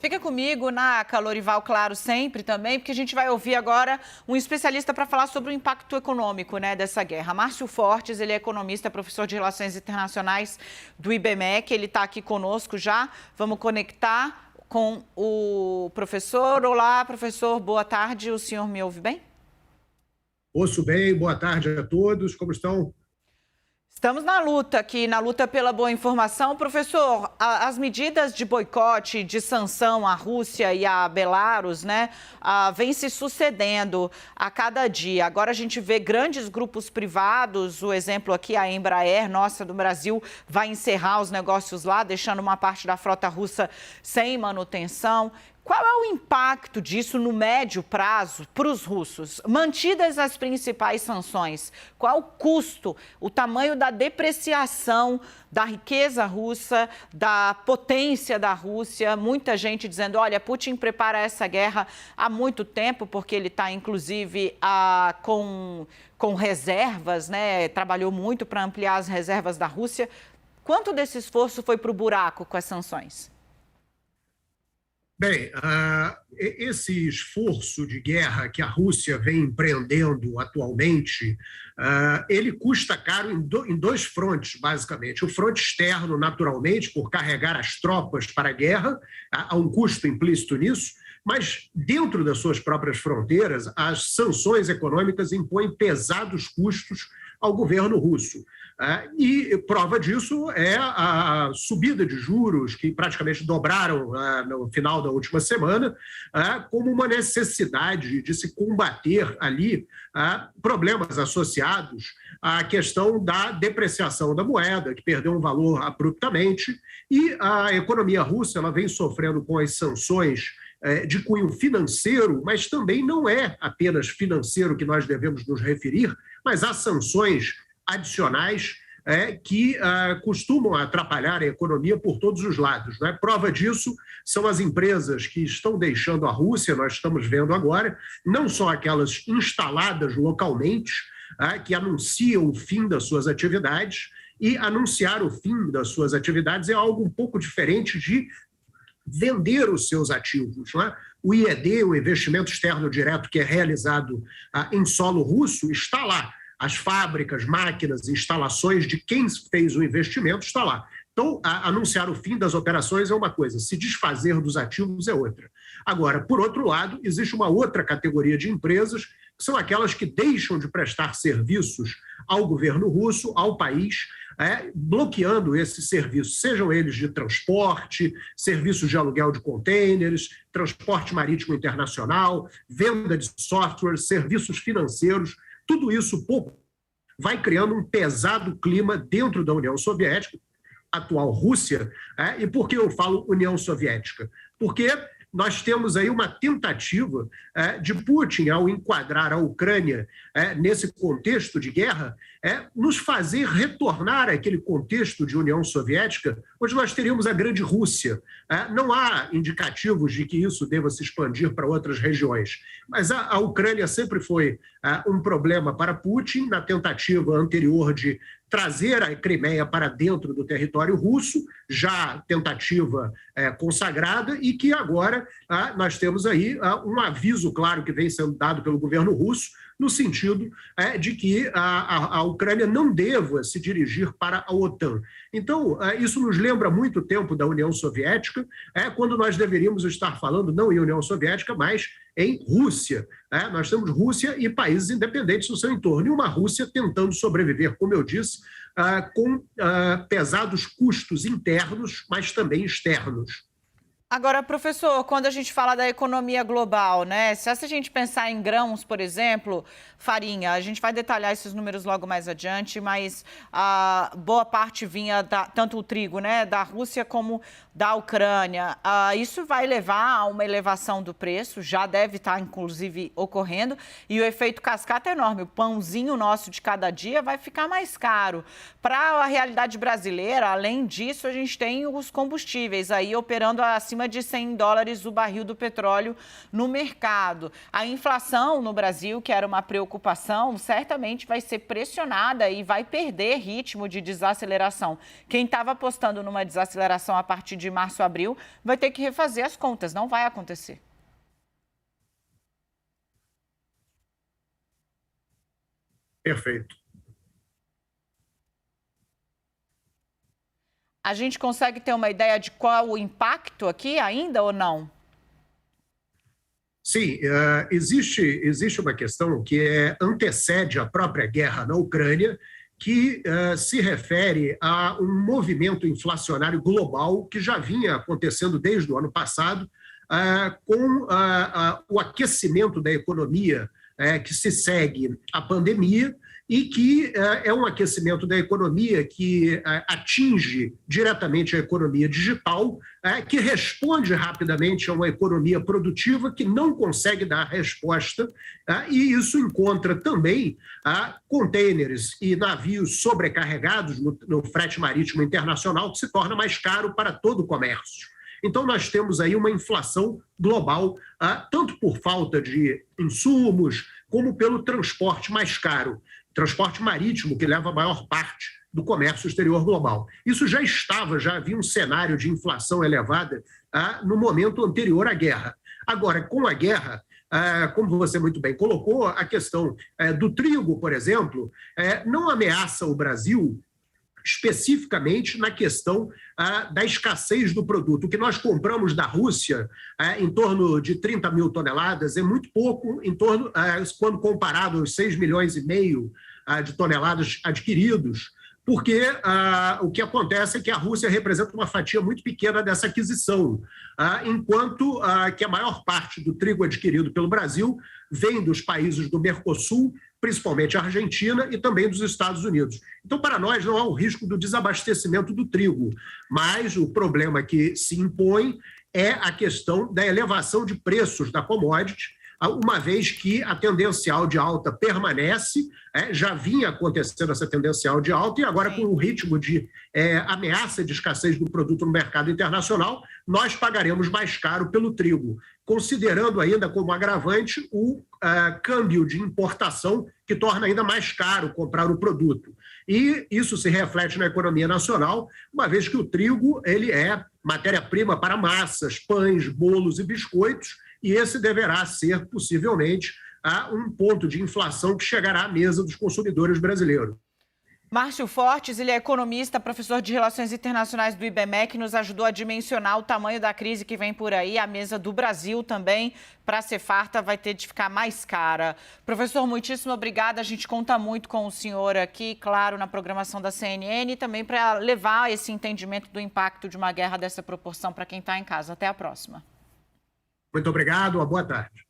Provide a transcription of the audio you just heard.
Fica comigo na Calorival, claro, sempre também, porque a gente vai ouvir agora um especialista para falar sobre o impacto econômico, né, dessa guerra. Márcio Fortes, ele é economista, professor de Relações Internacionais do IBMEC, ele está aqui conosco já. Vamos conectar com o professor. Olá, professor, boa tarde. O senhor me ouve bem? Ouço bem, boa tarde a todos, como estão? Estamos na luta aqui, na luta pela boa informação. Professor, as medidas de boicote, de sanção à Rússia e à Belarus, né, vêm se sucedendo a cada dia. Agora a gente vê grandes grupos privados, o exemplo aqui, a Embraer, nossa, do Brasil, vai encerrar os negócios lá, deixando uma parte da frota russa sem manutenção. Qual é o impacto disso no médio prazo para os russos? Mantidas as principais sanções, qual o custo, o tamanho da depreciação da riqueza russa, da potência da Rússia? Muita gente dizendo, olha, Putin prepara essa guerra há muito tempo, porque ele está, inclusive, com reservas, né? Trabalhou muito para ampliar as reservas da Rússia. Quanto desse esforço foi para o buraco com as sanções? Bem, esse esforço de guerra que a Rússia vem empreendendo atualmente, ele custa caro em dois frontes, basicamente. O fronte externo, naturalmente, por carregar as tropas para a guerra, há um custo implícito nisso, mas dentro das suas próprias fronteiras, as sanções econômicas impõem pesados custos ao governo russo. E prova disso é a subida de juros, que praticamente dobraram no final da última semana, como uma necessidade de se combater ali problemas associados à questão da depreciação da moeda, que perdeu um valor abruptamente, e a economia russa ela vem sofrendo com as sanções de cunho financeiro, mas também não é apenas financeiro que nós devemos nos referir, mas há sanções adicionais que costumam atrapalhar a economia por todos os lados. Né? Prova disso são as empresas que estão deixando a Rússia, nós estamos vendo agora, não só aquelas instaladas localmente, que anunciam o fim das suas atividades, e anunciar o fim das suas atividades é algo um pouco diferente de vender os seus ativos. Né? O IED, o investimento externo direto que é realizado em solo russo, está lá. As fábricas, máquinas, instalações de quem fez o investimento está lá. Então, anunciar o fim das operações é uma coisa, se desfazer dos ativos é outra. Agora, por outro lado, existe uma outra categoria de empresas, que são aquelas que deixam de prestar serviços ao governo russo, ao país, bloqueando esses serviços, sejam eles de transporte, serviços de aluguel de contêineres, transporte marítimo internacional, venda de software, serviços financeiros. Tudo isso pouco vai criando um pesado clima dentro da União Soviética, atual Rússia. E por que eu falo União Soviética? Porque nós temos aí uma tentativa de Putin, ao enquadrar a Ucrânia nesse contexto de guerra, nos fazer retornar àquele contexto de União Soviética, onde nós teríamos a grande Rússia. Não há indicativos de que isso deva se expandir para outras regiões, mas a Ucrânia sempre foi um problema para Putin, na tentativa anterior de trazer a Crimeia para dentro do território russo, já tentativa consagrada, e que agora nós temos aí um aviso claro que vem sendo dado pelo governo russo, no sentido de que a Ucrânia não deva se dirigir para a OTAN. Então, isso nos lembra muito tempo da União Soviética, quando nós deveríamos estar falando não em União Soviética, mas em Rússia. Nós temos Rússia e países independentes no seu entorno, e uma Rússia tentando sobreviver, como eu disse, com pesados custos internos, mas também externos. Agora, professor, quando a gente fala da economia global, né? Se a gente pensar em grãos, por exemplo, farinha, a gente vai detalhar esses números logo mais adiante, mas a boa parte vinha, tanto o trigo, né, da Rússia como da Ucrânia. Isso vai levar a uma elevação do preço, já deve estar, inclusive, ocorrendo, e o efeito cascata é enorme. O pãozinho nosso de cada dia vai ficar mais caro. Para a realidade brasileira, além disso, a gente tem os combustíveis aí operando acima acima de $100 o barril do petróleo no mercado. A inflação no Brasil, que era uma preocupação, certamente vai ser pressionada e vai perder ritmo de desaceleração. Quem estava apostando numa desaceleração a partir de março, abril, vai ter que refazer as contas, não vai acontecer. Perfeito. A gente consegue ter uma ideia de qual o impacto aqui ainda ou não? Sim, existe uma questão que antecede a própria guerra na Ucrânia, que se refere a um movimento inflacionário global que já vinha acontecendo desde o ano passado, com o aquecimento da economia que se segue à pandemia e que é um aquecimento da economia que atinge diretamente a economia digital, que responde rapidamente a uma economia produtiva que não consegue dar resposta, e isso encontra também contêineres e navios sobrecarregados no frete marítimo internacional, que se torna mais caro para todo o comércio. Então, nós temos aí uma inflação global, tanto por falta de insumos, como pelo transporte mais caro, transporte marítimo, que leva a maior parte do comércio exterior global. Isso já havia um cenário de inflação elevada no momento anterior à guerra. Agora, com a guerra, como você muito bem colocou, a questão do trigo, por exemplo, não ameaça o Brasil especificamente na questão da escassez do produto. O que nós compramos da Rússia, em torno de 30 mil toneladas, é muito pouco, quando comparado aos 6,5 milhões de toneladas adquiridos, porque o que acontece é que a Rússia representa uma fatia muito pequena dessa aquisição, enquanto que a maior parte do trigo adquirido pelo Brasil vem dos países do Mercosul, principalmente a Argentina e também dos Estados Unidos. Então, para nós, não há o risco do desabastecimento do trigo, mas o problema que se impõe é a questão da elevação de preços da commodity, uma vez que a tendencial de alta permanece, já vinha acontecendo essa tendencial de alta, e agora com o ritmo de ameaça de escassez do produto no mercado internacional, nós pagaremos mais caro pelo trigo, considerando ainda como agravante o câmbio de importação, que torna ainda mais caro comprar o produto. E isso se reflete na economia nacional, uma vez que o trigo ele é matéria-prima para massas, pães, bolos e biscoitos, e esse deverá ser, possivelmente, um ponto de inflação que chegará à mesa dos consumidores brasileiros. Márcio Fortes, ele é economista, professor de Relações Internacionais do IBMEC, nos ajudou a dimensionar o tamanho da crise que vem por aí. A mesa do Brasil também, para ser farta, vai ter de ficar mais cara. Professor, muitíssimo obrigada. A gente conta muito com o senhor aqui, claro, na programação da CNN, e também para levar esse entendimento do impacto de uma guerra dessa proporção para quem está em casa. Até a próxima. Muito obrigado, uma boa tarde.